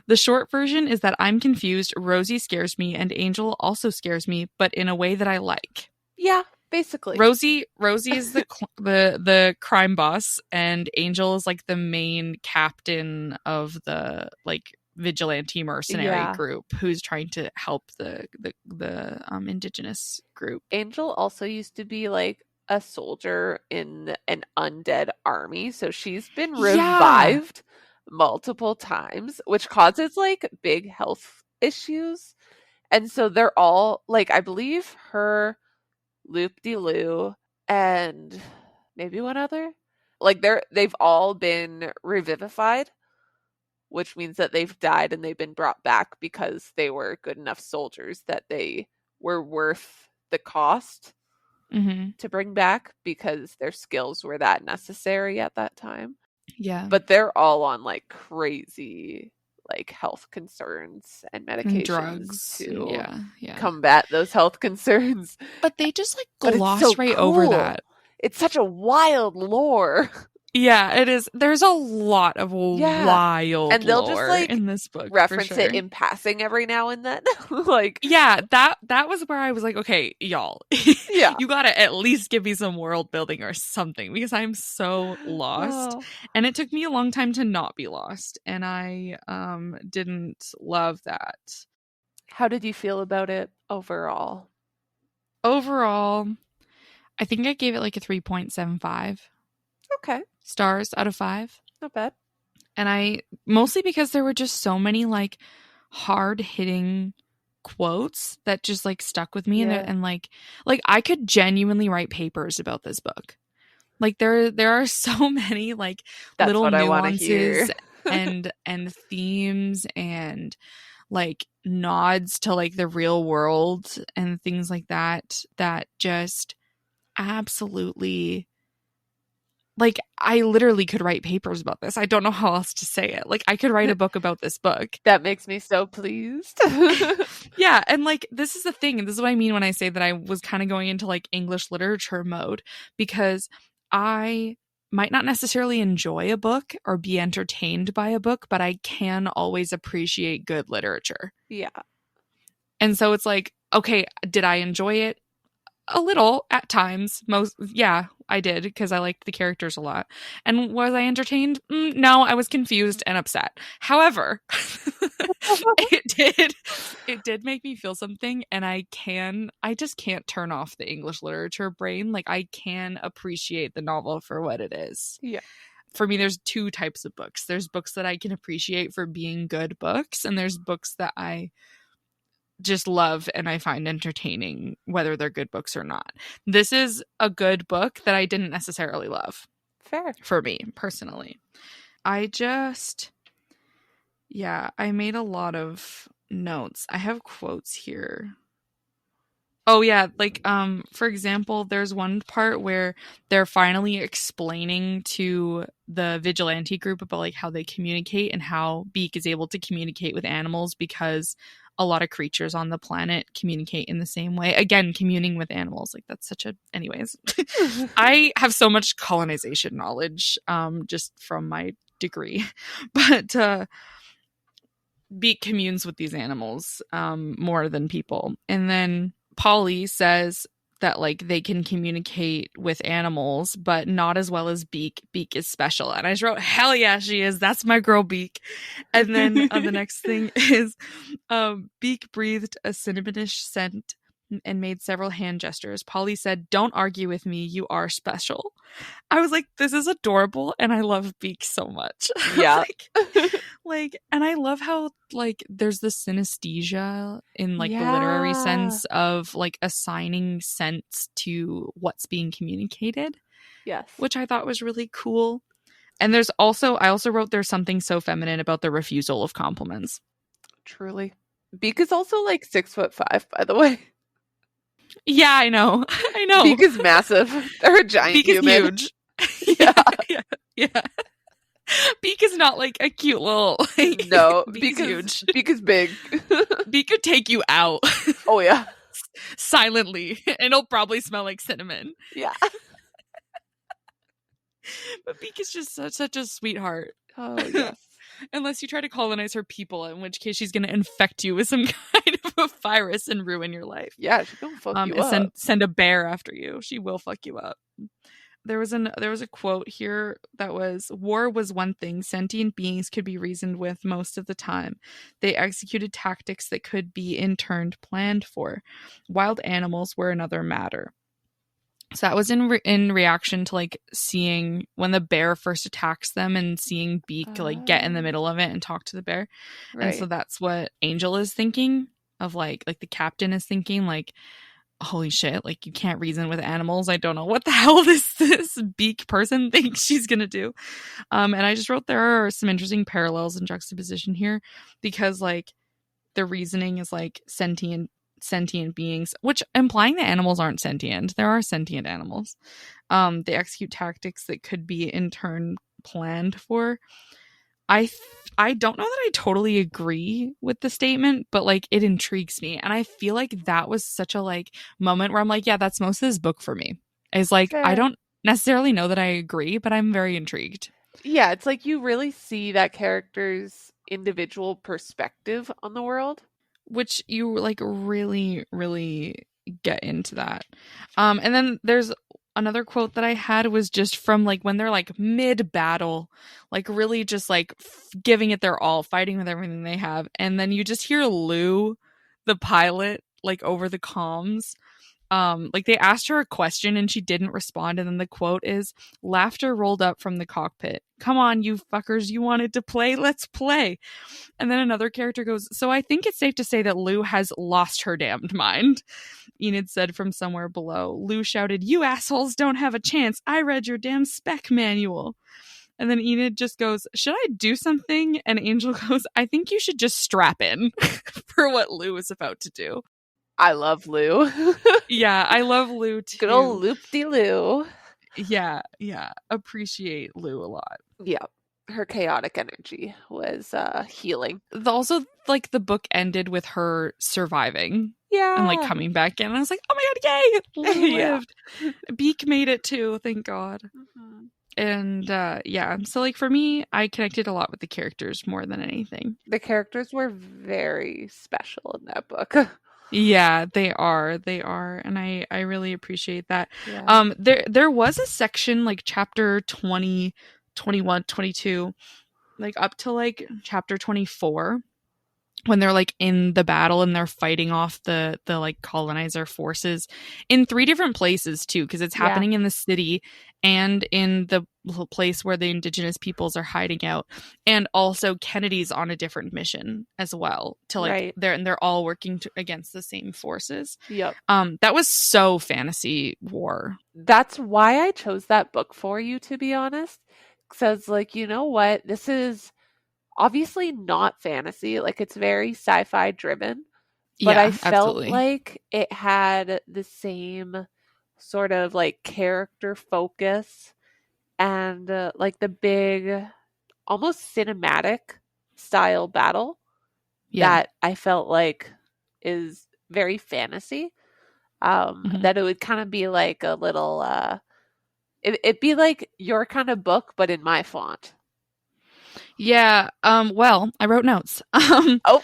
The short version is that I'm confused, Rosie scares me, and Angel also scares me, but in a way that I like. Yeah, basically. Rosie is the crime boss, and Angel is like the main captain of the like vigilante mercenary group who's trying to help the indigenous group. Angel also used to be like a soldier in an undead army, so she's been revived multiple times, which causes like big health issues. And so they're all like, I believe her, Loop-de-Loo, and maybe one other, like they've all been revivified, which means that they've died and they've been brought back because they were good enough soldiers that they were worth the cost to bring back because their skills were that necessary at that time. Yeah. But they're all on like crazy like health concerns and medications and drugs to combat those health concerns. But they just like gloss right over that. It's such a wild lore. Yeah, it is. There's a lot of wild and they'll lore just like in this book. Reference it in passing every now and then. Like, yeah, that was where I was like, okay, y'all, you gotta at least give me some world building or something because I'm so lost. And it took me a long time to not be lost, and I didn't love that. How did you feel about it overall? Overall, I think I gave it like a 3.75. Okay. Stars out of 5. Not bad. And I mostly because there were just so many like hard hitting quotes that just like stuck with me and like I could genuinely write papers about this book. Like there are so many like That's little what nuances and themes and like nods to like the real world and things like that just absolutely, like, I literally could write papers about this. I don't know how else to say it. Like, I could write a book about this book. That makes me so pleased. Yeah, and, like, this is the thing. And this is what I mean when I say that I was kind of going into, like, English literature mode. Because I might not necessarily enjoy a book or be entertained by a book, but I can always appreciate good literature. Yeah. And so it's like, okay, did I enjoy it? A little at times. Yeah, I did, because I liked the characters a lot. And was I entertained? No, I was confused and upset. However, it did make me feel something, and I just can't turn off the English literature brain. Like, I can appreciate the novel for what it is. Yeah. For me, there's two types of books. There's books that I can appreciate for being good books, and there's books that I just love and I find entertaining, whether they're good books or not. This is a good book that I didn't necessarily love. Fair. For me, personally. I made a lot of notes. I have quotes here. Oh yeah, like for example, there's one part where they're finally explaining to the vigilante group about like how they communicate and how Beak is able to communicate with animals, because a lot of creatures on the planet communicate in the same way. Again, communing with animals, like that's such a anyways. I have so much colonization knowledge just from my degree. But Beak communes with these animals more than people. And then Polly says that like they can communicate with animals, but not as well as Beak. Beak is special. And I just wrote, hell yeah, she is. That's my girl Beak. And then the next thing is Beak breathed a cinnamonish scent and made several hand gestures. Polly said, don't argue with me. You are special. I was like, this is adorable. And I love Beak so much. Yeah. And I love how like there's the synesthesia in like the literary sense of like assigning sense to what's being communicated. Yes. Which I thought was really cool. And I also wrote there's something so feminine about the refusal of compliments. Truly. Beak is also like 6'5", by the way. Yeah, I know. Beak is massive. They're a giant Beak human. Is huge. Yeah. Beak is not like a cute little like, no, Beak is huge. Beak is big. Beak could take you out. Oh yeah. Silently. And it'll probably smell like cinnamon. Yeah. But Beak is just such a sweetheart. Oh yes. Unless you try to colonize her people, in which case she's going to infect you with some kind of a virus and ruin your life. Yeah, she's going to fuck you up. Send a bear after you. She will fuck you up. There was a quote here that was, war was one thing sentient beings could be reasoned with most of the time. They executed tactics that could be in turn planned for. Wild animals were another matter. So that was in reaction to like seeing when the bear first attacks them and seeing Beak like get in the middle of it and talk to the bear. Right. And so that's what Angel is thinking of, like the captain is thinking, like, holy shit, like you can't reason with animals. I don't know what the hell this Beak person thinks she's gonna do. And I just wrote there are some interesting parallels and juxtaposition here, because like the reasoning is like sentient beings, which implying that animals aren't sentient. There are sentient animals. They execute tactics that could be in turn planned for. I don't know that I totally agree with the statement, but like it intrigues me, and I feel like that was such a like moment where I'm like, yeah, that's most of this book for me. Is like fair. I don't necessarily know that I agree, but I'm very intrigued. Yeah, it's like you really see that character's individual perspective on the world, which you like really, really get into that. And then there's another quote that I had was just from like when they're like mid battle, like really just like giving it their all, fighting with everything they have. And then you just hear Lou, the pilot, like over the comms. Like they asked her a question and she didn't respond. And then the quote is, laughter rolled up from the cockpit. Come on, you fuckers, you wanted to play? Let's play. And then another character goes, so I think it's safe to say that Lou has lost her damned mind. Enid said from somewhere below. Lou shouted, you assholes don't have a chance. I read your damn spec manual. And then Enid just goes, should I do something? And Angel goes, I think you should just strap in for what Lou is about to do. I love Lou. Yeah, I love Lou too. Good old loop-de-Lou. Yeah. Appreciate Lou a lot. Yeah. Her chaotic energy was healing. Also, like, the book ended with her surviving. Yeah. And, like, coming back in. And I was like, oh my god, yay! Lou lived. Beak made it too, thank God. Mm-hmm. And, yeah. So, like, for me, I connected a lot with the characters more than anything. The characters were very special in that book. Yeah, they are. They are. And I really appreciate that. Yeah. There was a section like chapter 20, 21, 22, like up to like chapter 24 when they're like in the battle and they're fighting off the like colonizer forces in three different places too, because it's Yeah. happening in the city and in the place where the indigenous peoples are hiding out, and also Kennedy's on a different mission as well to like Right. they're all working against the same forces. Yep. That was so fantasy war. That's why I chose that book for you, to be honest. Says like, you know what? This is obviously not fantasy. Like it's very sci-fi driven, but I Yeah, felt absolutely. like it had the same sort of like character focus and like the big, almost cinematic style battle Yeah. that I felt like is very fantasy. Mhm. That it would kind of be like a little, it'd be like your kind of book, but in my font. Yeah, well, I wrote notes. Oh,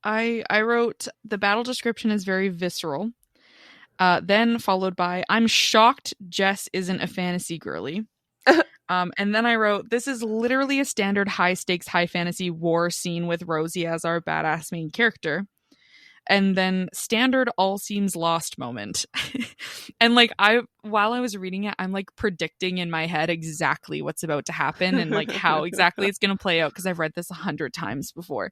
I wrote the battle description is very visceral. Then followed by I'm shocked Jess isn't a fantasy girly. And then I wrote this is literally a standard high stakes high fantasy war scene with Rosie as our badass main character. And then standard all seems lost moment. And like I while I was reading it, I'm like predicting in my head exactly what's about to happen and like how exactly it's going to play out because I've read this 100 times before.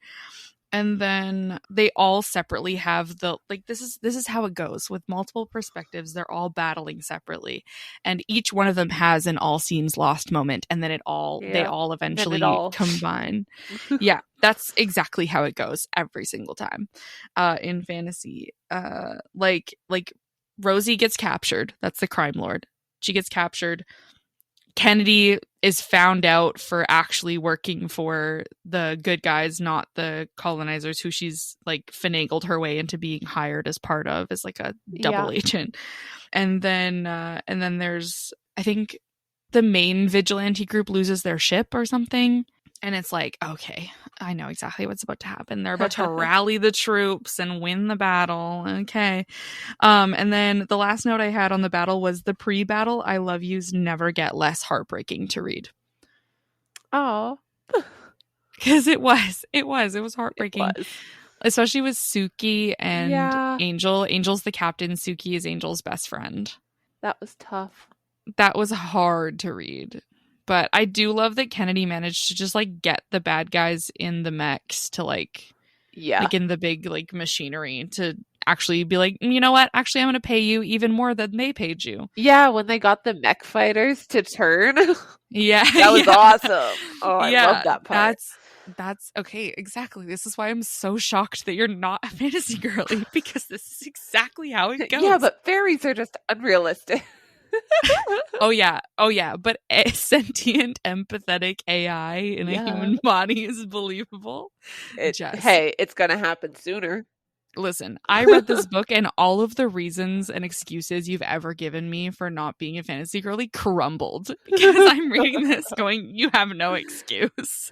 And then they all separately have the like this is how it goes with multiple perspectives. They're all battling separately, and each one of them has an all seems lost moment, and then they yeah. all Then it eventually all. combine. Yeah, that's exactly how it goes every single time in fantasy. Like Rosie gets captured. That's the crime lord. She gets captured. Kennedy is found out for actually working for the good guys, not the colonizers who she's like finagled her way into being hired as part of as like a Yeah. double agent. And then there's I think the main vigilante group loses their ship or something. And it's like, okay, I know exactly what's about to happen. They're about to rally the troops and win the battle. Okay. And then the last note I had on the battle was the pre-battle I love yous never get less heartbreaking to read. Oh, Because it was it heartbreaking, was. especially with Suki and Yeah, Angel. Angel's the captain, Suki is Angel's best friend. that was tough. That was hard to read. But I do love that Kennedy managed to just like get the bad guys in the mechs to Yeah. like in the big like machinery to actually be like, you know what? Actually, I'm going to pay you even more than they paid you. Yeah, when they got the mech fighters to turn. Yeah, That was yeah, awesome. Oh, I love yeah. that part. That's okay. Exactly. This is why I'm so shocked that you're not a fantasy girly because this is exactly how it Yeah, goes. but fairies are just unrealistic. Oh yeah. But a sentient, empathetic AI in a Yeah. human body is believable. Jess, Hey, it's gonna happen sooner. listen, I read this book and all of the reasons and excuses you've ever given me for not being a fantasy girly crumbled because I'm reading this going, you have no excuse.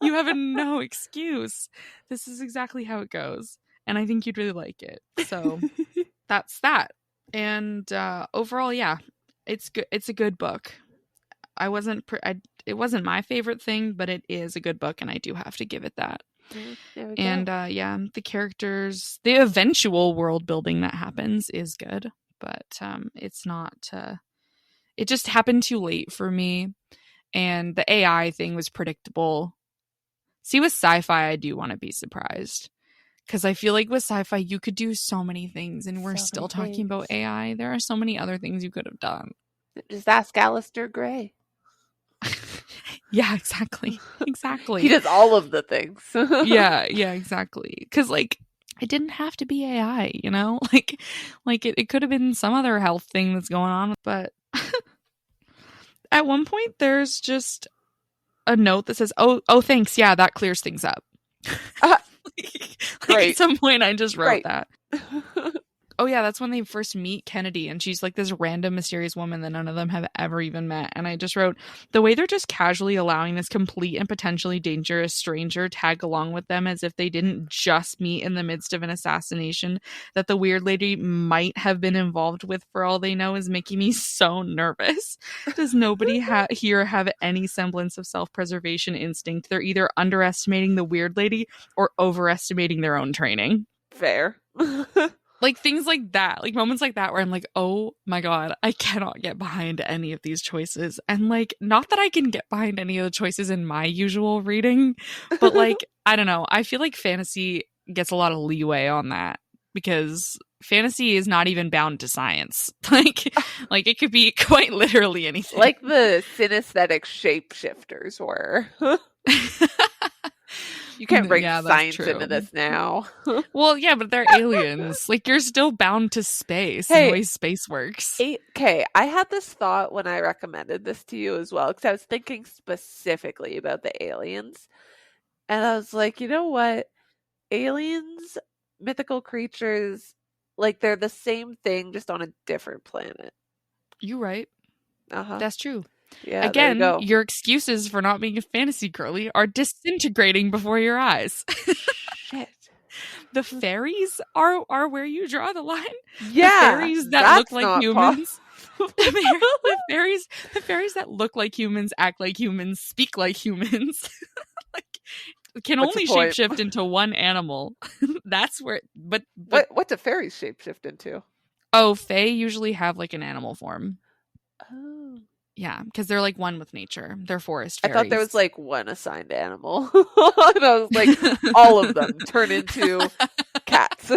You have no excuse. This is exactly how it goes. And I think you'd really like it. So that's that. And overall, yeah, it's good. It's a good book. It wasn't my favorite thing, but it is a good book, and I do have to give it that. There we And go. yeah, the characters, the eventual world building that happens is good, but it's not. It just happened too late for me, and the AI thing was predictable. See, with sci-fi, I do want to be surprised because I feel like with sci-fi, you could do so many things, and we're So still many talking about things. AI. There are so many other things you could have done. Just ask Alistair Gray. Yeah, exactly, He exactly. does all of the things. Yeah, yeah, exactly. Because like it didn't have to be AI, you know, like it could have been some other health thing that's going on. But at one point, there's just a note that says, "Oh, thanks. Yeah, that clears things up." Uh, Like at great. some point, I just wrote Great. that. Oh yeah, that's when they first meet Kennedy, and she's like this random mysterious woman that none of them have ever even met. And I just wrote, the way they're just casually allowing this complete and potentially dangerous stranger tag along with them as if they didn't just meet in the midst of an assassination that the weird lady might have been involved with for all they know is making me so nervous. Does nobody here have any semblance of self-preservation instinct? They're either underestimating the weird lady or overestimating their own training. Fair. Like things like that, like moments like that where I'm like, oh my God, I cannot get behind any of these choices. And like, not that I can get behind any of the choices in my usual reading, but like, I don't know. I feel like fantasy gets a lot of leeway on that because fantasy is not even bound to science. Like it could be quite literally anything. Like the synesthetic shapeshifters were. You can't bring science into this now. Well, yeah, but they're aliens. Like, you're still bound to space and the way space works. Okay, I had this thought when I recommended this to you as well, because I was thinking specifically about the aliens. And I was like, you know what? Aliens, mythical creatures, like they're the same thing, just on a different planet. You're right. That's true. Yeah, again, your excuses for not being a fantasy girly are disintegrating before your eyes. Shit. The fairies are where you draw the line. Yeah, the fairies that look like humans. The fairies that look like humans, act like humans, speak like humans. Like can only shapeshift into one animal. That's where. But what do fairies shapeshift into? Oh, fae usually have like an animal form. Oh. Yeah, because they're like one with nature. They're forest fairies. I thought there was like one assigned animal. And I was like, all of them turn into cats.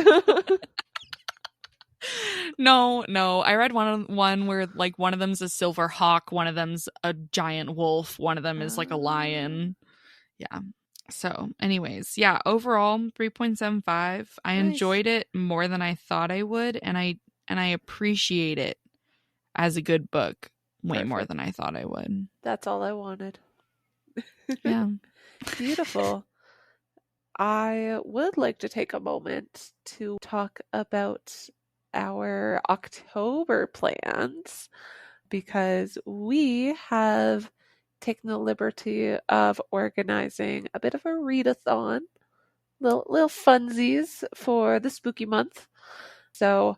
No. I read one where like one of them's a silver hawk, one of them's a giant wolf, one of them is like a lion. Yeah. So, anyways, yeah, overall 3.75. I enjoyed it more than I thought I would, and I appreciate it as a good book. Way more than I thought I would. That's all I wanted. Yeah. Beautiful. I would like to take a moment to talk about our October plans because we have taken the liberty of organizing a bit of a readathon, little funsies for the spooky month. So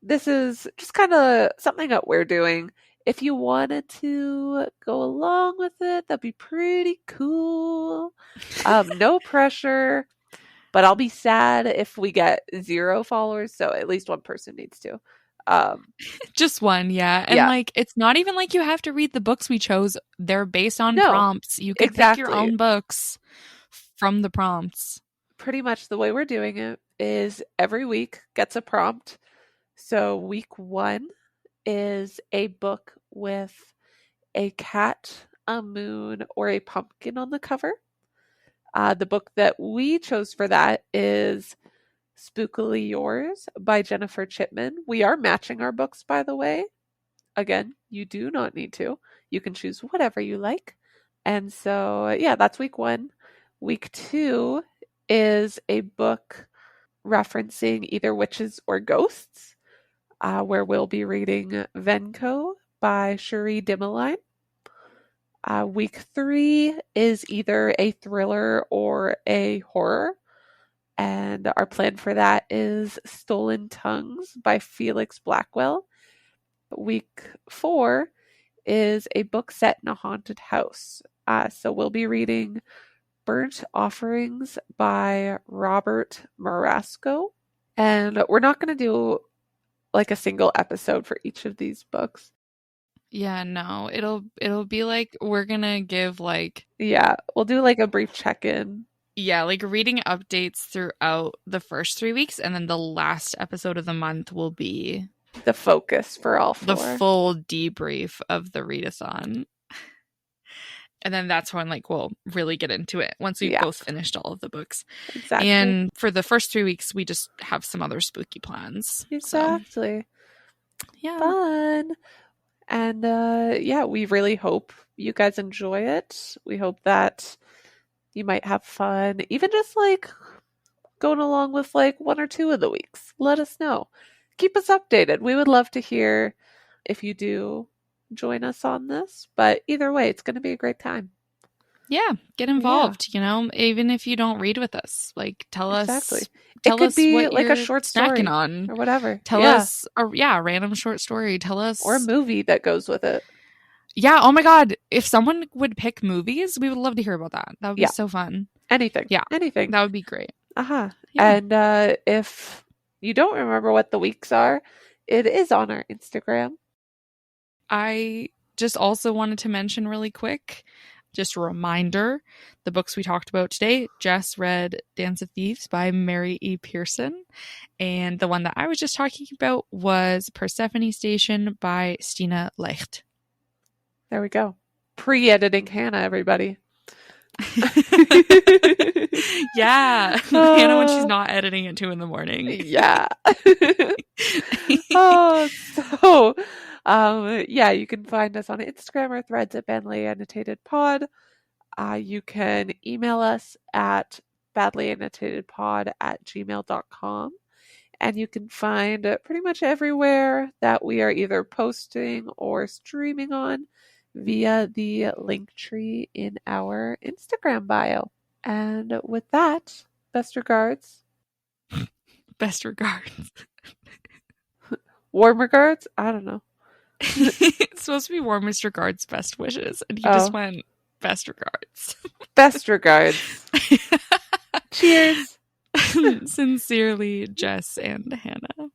this is just kind of something that we're doing. If you wanted to go along with it, that'd be pretty cool. No pressure, but I'll be sad if we get 0 followers, so at least one person needs to. Just one, yeah. And like, it's not even like you have to read the books we chose. They're based on prompts. You can pick your own books from the prompts. Pretty much the way we're doing it is every week gets a prompt. So week 1 is a book with a cat, a moon, or a pumpkin on the cover. The book that we chose for that is Spookily Yours by Jennifer Chipman. We are matching our books, by the way. Again, you do not need to. You can choose whatever you like. And so, yeah, that's week 1. Week 2 is a book referencing either witches or ghosts. Where we'll be reading Venko by Cherie Dimeline. Week 3 is either a thriller or a horror. And our plan for that is Stolen Tongues by Felix Blackwell. Week 4 is a book set in a haunted house. So we'll be reading Burnt Offerings by Robert Marasco. And we're not going to do like a single episode for each of these books. Yeah, no. It'll be like we're gonna give like we'll do like a brief check-in. Yeah, like reading updates throughout the first 3 weeks, and then the last episode of the month will be the focus for all 4. The full debrief of the readathon. And then that's when like we'll really get into it once we've both finished all of the books. Exactly. And for the first 3 weeks, we just have some other spooky plans. Exactly. So, yeah. Fun. And we really hope you guys enjoy it. We hope that you might have fun, even just like going along with like 1 or 2 of the weeks. Let us know. keep us updated. We would love to hear if you do join us on this. But either way, it's going to be a great time. Yeah, get involved, even if you don't read with us. Like, tell Exactly. us It could be what like you're a short snacking story on. or whatever. Tell us a random short story. Tell us, or a movie that goes with it. Yeah, oh my god, if someone would pick movies, we would love to hear about that. That would be so fun. Anything. Yeah. Anything. That would be great. Yeah. And if you don't remember what the weeks are, it is on our Instagram. I just also wanted to mention really quick, just a reminder, the books we talked about today. Jess read Dance of Thieves by Mary E. Pearson. And the one that I was just talking about was Persephone Station by Stina Leicht. There we go. Pre-editing Hannah, everybody. Yeah. Hannah when she's not editing at 2 a.m. Yeah. You can find us on Instagram or Threads at Badly Annotated Pod. You can email us at badlyannotedpod@gmail.com. And you can find pretty much everywhere that we are either posting or streaming on via the link tree in our Instagram bio. And with that, best regards. Best regards. Warm regards? I don't know. It's supposed to be warmest regards, best wishes. And you just went best regards. Best regards. Cheers. Sincerely, Jess and Hannah.